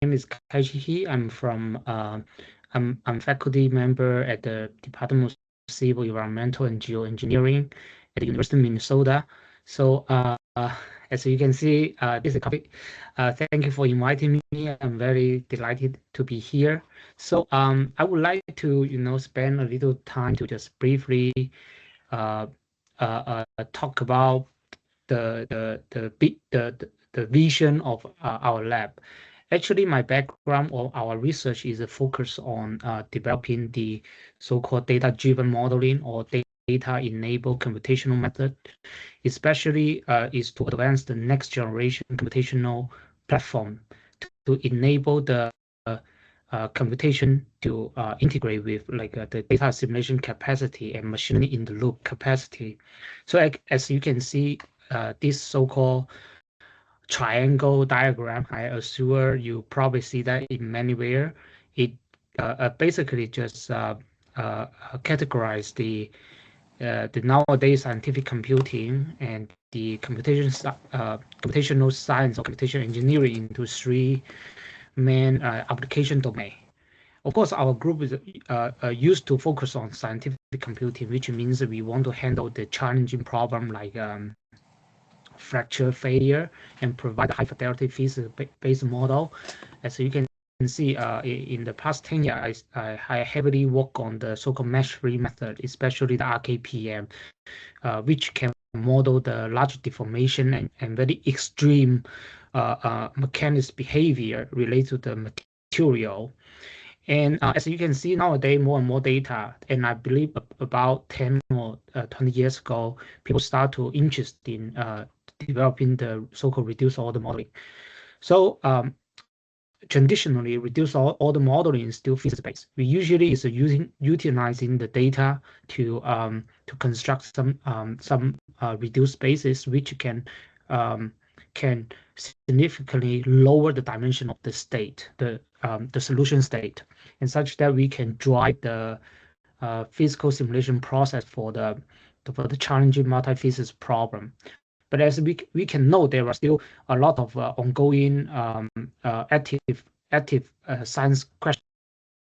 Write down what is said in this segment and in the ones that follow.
name is Qizhi. I'm faculty member at the Department of Civil Environmental and Geoengineering at the University of Minnesota. So as you can see, this is a topic. Thank you for inviting me. I'm very delighted to be here. So I would like to, spend a little time to just briefly uh, talk about the vision of our lab. Actually, my background or our research is a focus on developing the so-called data-driven modeling or data-enabled computational method, especially is to advance the next generation computational platform to enable the computation to integrate with the data assimilation capacity and machine learning in the loop capacity. So as you can see, this so-called triangle diagram, I assure you probably see that in many where. It basically just categorize the nowadays scientific computing and the computational science or computation engineering into three main application domain. Of course, our group is used to focus on scientific computing, which means that we want to handle the challenging problem like fracture failure and provide a high fidelity physics-based model. As you can see, in the past 10 years, I heavily work on the so-called mesh-free method, especially the RKPM, which can model the large deformation and very extreme mechanics behavior related to the material. And as you can see nowadays, more and more data, and I believe about 10 or 20 years ago, people start to interest in developing the so-called reduced order modeling. So traditionally, reduced order modeling is still physics-based. We usually is utilizing the data to construct some reduced spaces, which can significantly lower the dimension of the state, the solution state, and such that we can drive the physical simulation process for the challenging multi-physics problem. But as we can know, there are still a lot of ongoing active science questions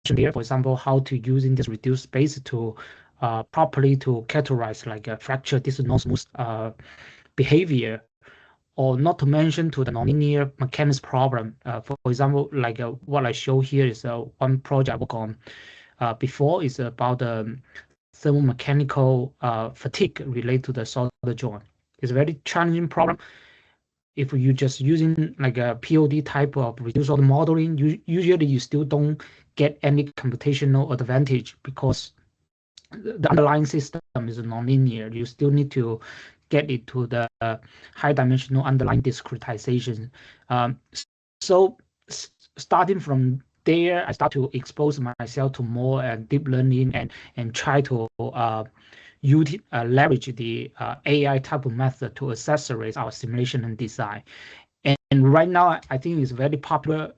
there. For example, how to using this reduced space to properly to characterize like a fracture this non-smooth behavior, or not to mention to the nonlinear mechanics problem. For example, like what I show here is one project I work on before is about the thermomechanical fatigue related to the solder joint. It's a very challenging problem. If you just using like a POD type of reduced order modeling, usually you still don't get any computational advantage because the underlying system is nonlinear. You still need to get it to the high dimensional underlying discretization. So starting from there, I start to expose myself to more deep learning and try to leverage the AI type of method to accelerate our simulation and design. And right now, I think it's a very popular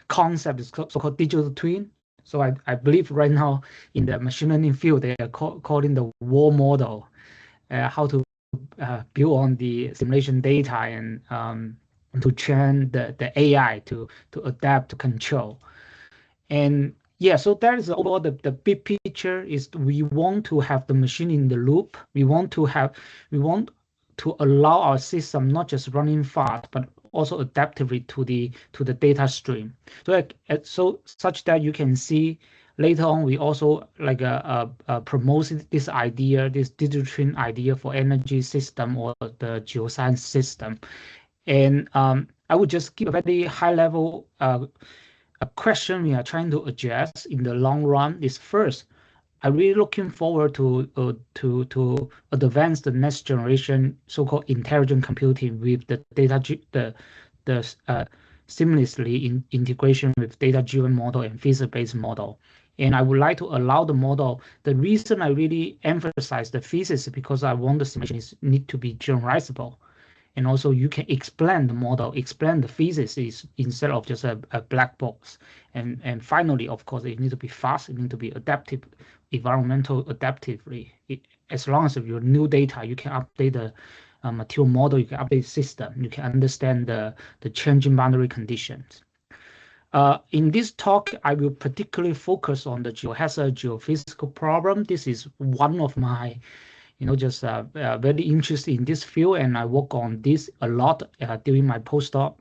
concept, it's so-called digital twin. So I believe right now in the machine learning field, they are calling the war model, how to build on the simulation data and to train the AI to adapt to control. And yeah, so that is overall the big picture is we want to have the machine in the loop. We want to allow our system not just running fast, but also adaptively to the data stream. So such that you can see later on, we also like promoted this idea, this digital twin idea for energy system or the geoscience system. And I would just give a very high level a question we are trying to address in the long run is first, I'm really looking forward to advance the next generation so-called intelligent computing with the seamlessly integration with data-driven model and physics-based model. And I would like to allow the model. The reason I really emphasize the physics is because I want the simulation need to be generalizable. And also you can explain the model, explain the physics is instead of just a black box. And finally, of course, it needs to be fast, it needs to be adaptive, environmental adaptively. As long as your new data, you can update the material model, you can update the system, you can understand the changing boundary conditions. In this talk, I will particularly focus on the geohazard geophysical problem. This is one of my, just very interested in this field, and I work on this a lot during my postdoc.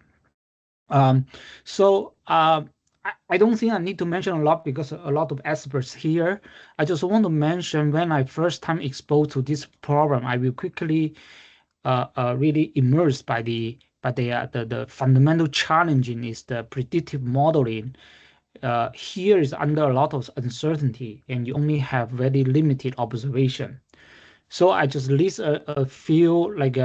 I don't think I need to mention a lot because a lot of experts here. I just want to mention when I first time exposed to this problem, I will quickly really immersed by the fundamental challenging is the predictive modeling. Here is under a lot of uncertainty, and you only have very limited observation. So I just list a few like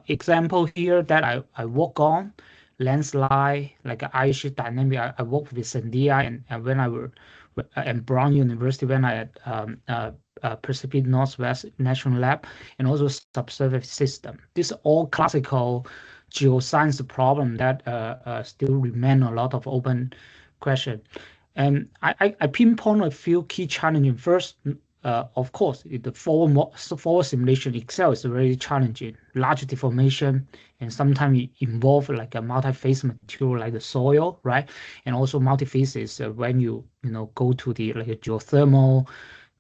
example here that I work on. Landslide, like ice sheet dynamic. I work with Sandia and when I were at Brown University when I had Pacific Northwest National Lab, and also subsurface system. These are all classical geoscience problem that still remain a lot of open question. And I pinpoint a few key challenges. First, of course, the forward simulation itself is very challenging. Large deformation, and sometimes it involve like a multi-phase material like the soil, right? And also multi-phases when you go to the like a geothermal,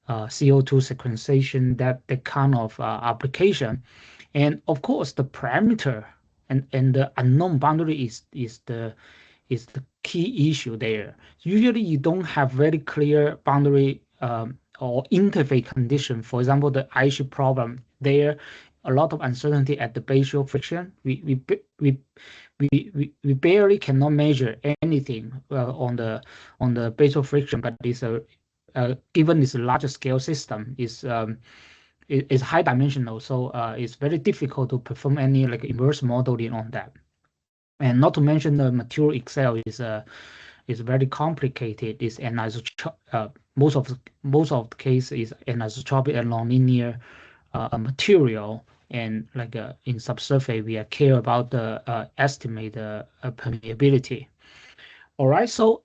CO2 sequestration, that kind of application. And of course, the parameter and the unknown boundary is the key issue there. Usually, you don't have very clear boundary or interface condition. For example, the ice sheet problem, there a lot of uncertainty at the basal friction. We barely cannot measure anything on the basal friction, but it's given this larger scale system is high dimensional, so it's very difficult to perform any like inverse modeling on that. And not to mention the material itself is very complicated. It's most of the case is anisotropic and nonlinear material, and like in subsurface we care about the estimate permeability. All right, so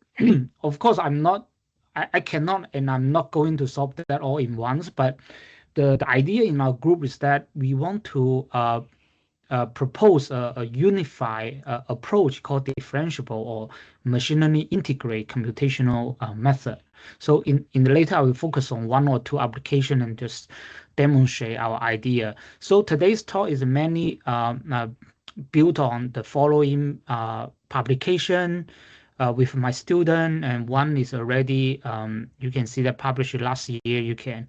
of course I cannot, and I'm not going to solve that all in once, but the idea in our group is that we want to propose a unified approach called differentiable or machine learning integrate computational method. So in the later, I will focus on one or two applications and just demonstrate our idea. So today's talk is mainly built on the following publication with my student, and one is already you can see that published last year. You can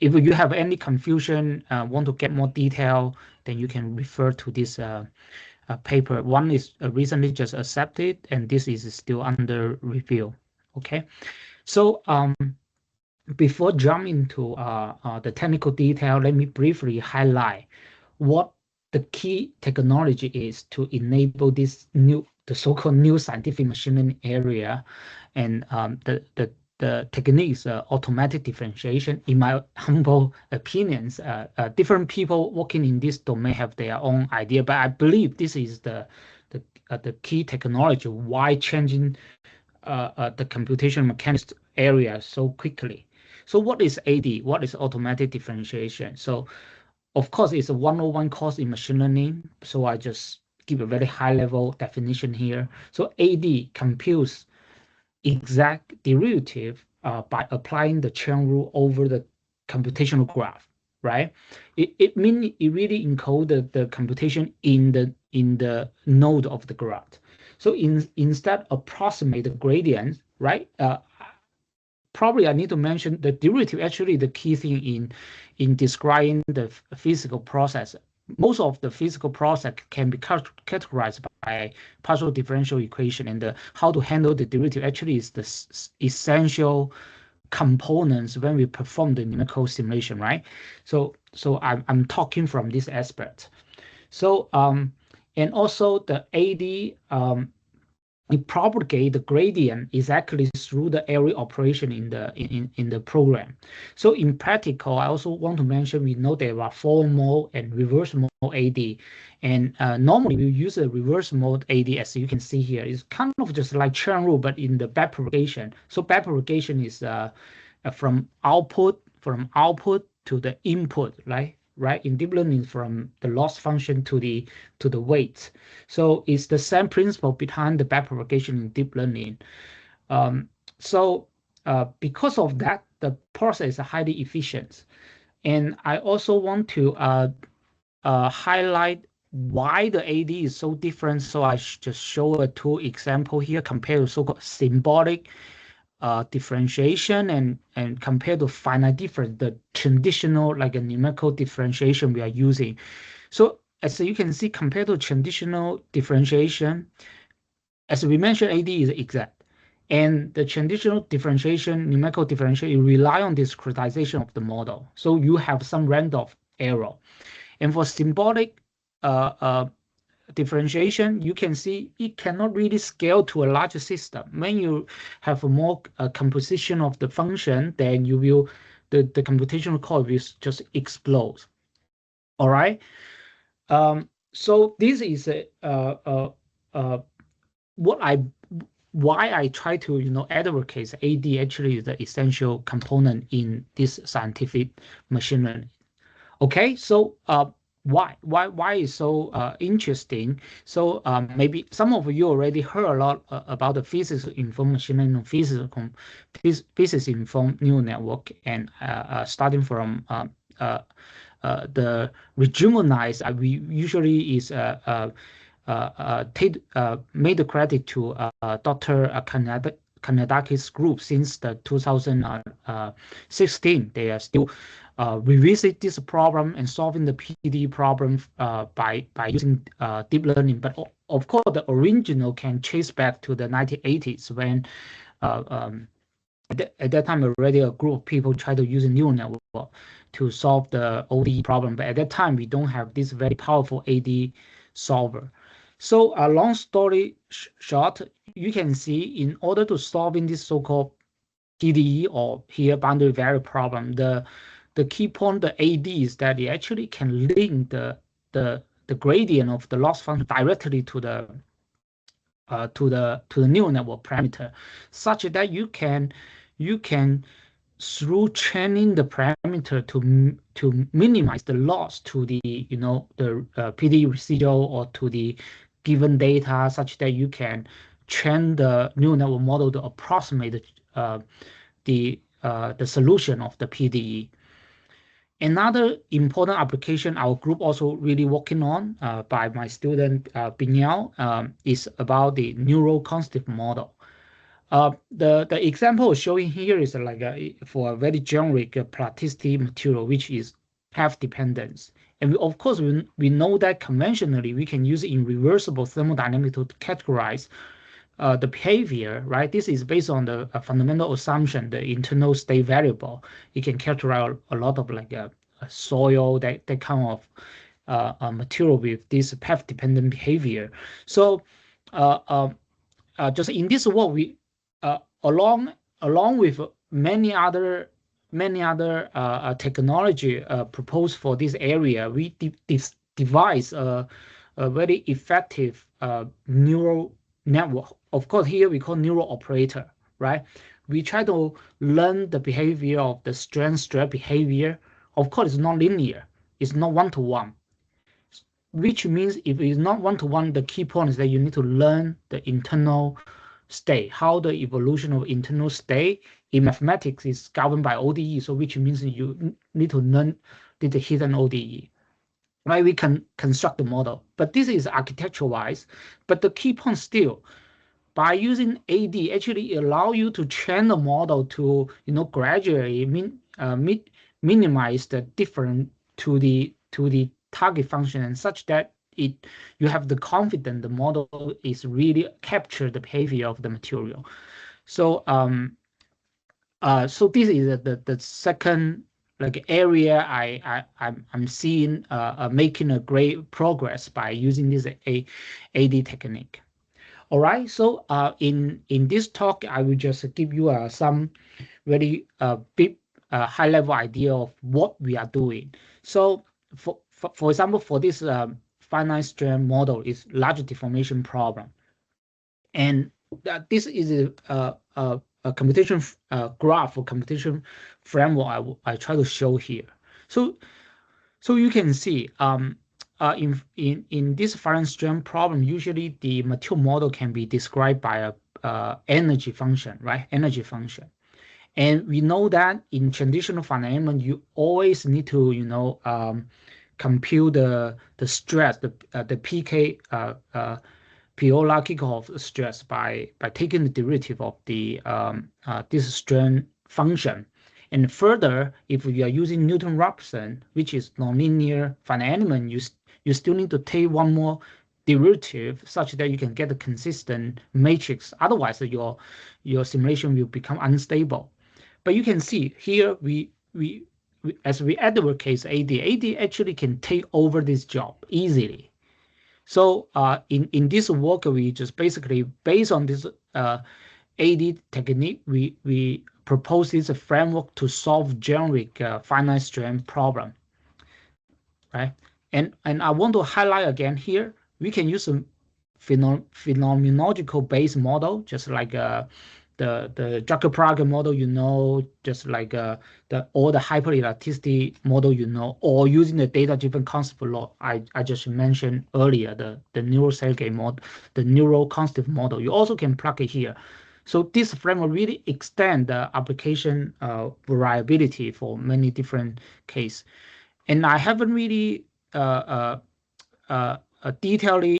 if you have any confusion, want to get more detail, then you can refer to this paper. One is recently just accepted, and this is still under review. Okay, so before jumping into the technical detail, let me briefly highlight what the key technology is to enable this the so-called new scientific machine learning area, and the techniques, automatic differentiation. In my humble opinions, different people working in this domain have their own idea, but I believe this is the key technology. Why changing the computation mechanics area so quickly? So what is AD? What is automatic differentiation? So of course, it's a 101 course in machine learning. So I just give a very high level definition here. So AD computes exact derivative by applying the chain rule over the computational graph, right? It means it really encode the computation in the node of the graph. So instead approximate the gradient, right? Probably I need to mention the derivative. Actually, the key thing in describing the physical process. Most of the physical process can be categorized by partial differential equation, and how to handle the derivative actually is the essential components when we perform the numerical simulation, right? So I'm talking from this aspect. So and also the AD it propagate the gradient exactly through the area operation in the program. So in practical, I also want to mention we know there are forward mode and reverse mode AD, and normally we use a reverse mode AD, as you can see here. It's kind of just like chain rule, but in the backpropagation. So backpropagation is from output to the input, right? right? In deep learning, from the loss function to the weight. So it's the same principle behind the backpropagation in deep learning. So because of that, the process is highly efficient. And I also want to highlight why the AD is so different. So I just show a two example here compared to so-called symbolic differentiation and compared to finite difference, the traditional like a numerical differentiation we are using. So as you can see, compared to traditional differentiation, as we mentioned, AD is exact. And the traditional differentiation, numerical differentiation, rely on discretization of the model. So you have some random error. And for symbolic differentiation, you can see it cannot really scale to a larger system. When you have a more composition of the function, then you will the computational cost will just explode. All right. So this is why I try to advocate AD actually is the essential component in this scientific machine learning. Okay, so why is so interesting? So maybe some of you already heard a lot about the physics-informed machine learning, physics-informed neural network, and starting from the rejuvenized. We usually is made the credit to Dr. Kanedakis group since the 2016. They are still revisit this problem and solving the PD problem by using deep learning. But of course, the original can trace back to the 1980s when at that time already a group of people tried to use a neural network to solve the ODE problem. But at that time, we don't have this very powerful AD solver. So a long story short, you can see in order to solving this so-called PDE or here boundary value problem, the key point the AD is that it actually can link the gradient of the loss function directly to the neural network parameter, such that you can through training the parameter to minimize the loss to the the PD residual or to the given data, such that you can train the neural network model to approximate the solution of the PDE. Another important application our group also really working on by my student Binyao is about the neural constitutive model. The example showing here is like for a very generic plasticity material, which is path dependence. And of course, we know that conventionally we can use it in reversible thermodynamics to categorize the behavior, right? This is based on the fundamental assumption, the internal state variable. You can characterize a lot of like a soil, that kind of material with this path-dependent behavior. So just in this work, we along with many other technology proposed for this area, we devise a very effective neural network. Of course, here we call neural operator, right? We try to learn the behavior of the stress behavior. Of course, it's not linear. It's not one-to-one, which means if it's not one-to-one, the key point is that you need to learn the internal state, how the evolution of internal state in mathematics is governed by ODE. So which means you need to learn the hidden ODE. Right, we can construct the model, but this is architecture-wise. But the key point still, by using AD, actually allow you to train the model to gradually minimize the difference to the target function, and such that you have the confidence the model is really capture the behavior of the material. So so this is the second like area I'm seeing making a great progress by using this AD technique. All right, so in this talk, I will just give you some very big high level idea of what we are doing. So for example, for this finite strand model is large deformation problem, and this is a computation graph or computation framework I try to show here. So So you can see in this finite strength problem, usually the material model can be described by a energy function, right? Energy function. And we know that in traditional finite element, you always need to, compute the stress, the PK, periodical stress by taking the derivative of the this strength function. And further, if you are using Newton-Raphson, which is nonlinear finite element, you still need to take one more derivative such that you can get a consistent matrix. Otherwise, your simulation will become unstable. But you can see here as we advocate AD actually can take over this job easily. So in this work, we just basically based on this AD technique, we propose this framework to solve generic finite strength problem, right? And I want to highlight again here, we can use a phenomenological based model, just like the Drucker-Prague model, just like all the hyperelasticity model, or using the data-driven concept law I just mentioned earlier, the neural cell gate model, the neural concept model. You also can plug it here. So this framework really extend the application variability for many different cases. And I haven't really detailedly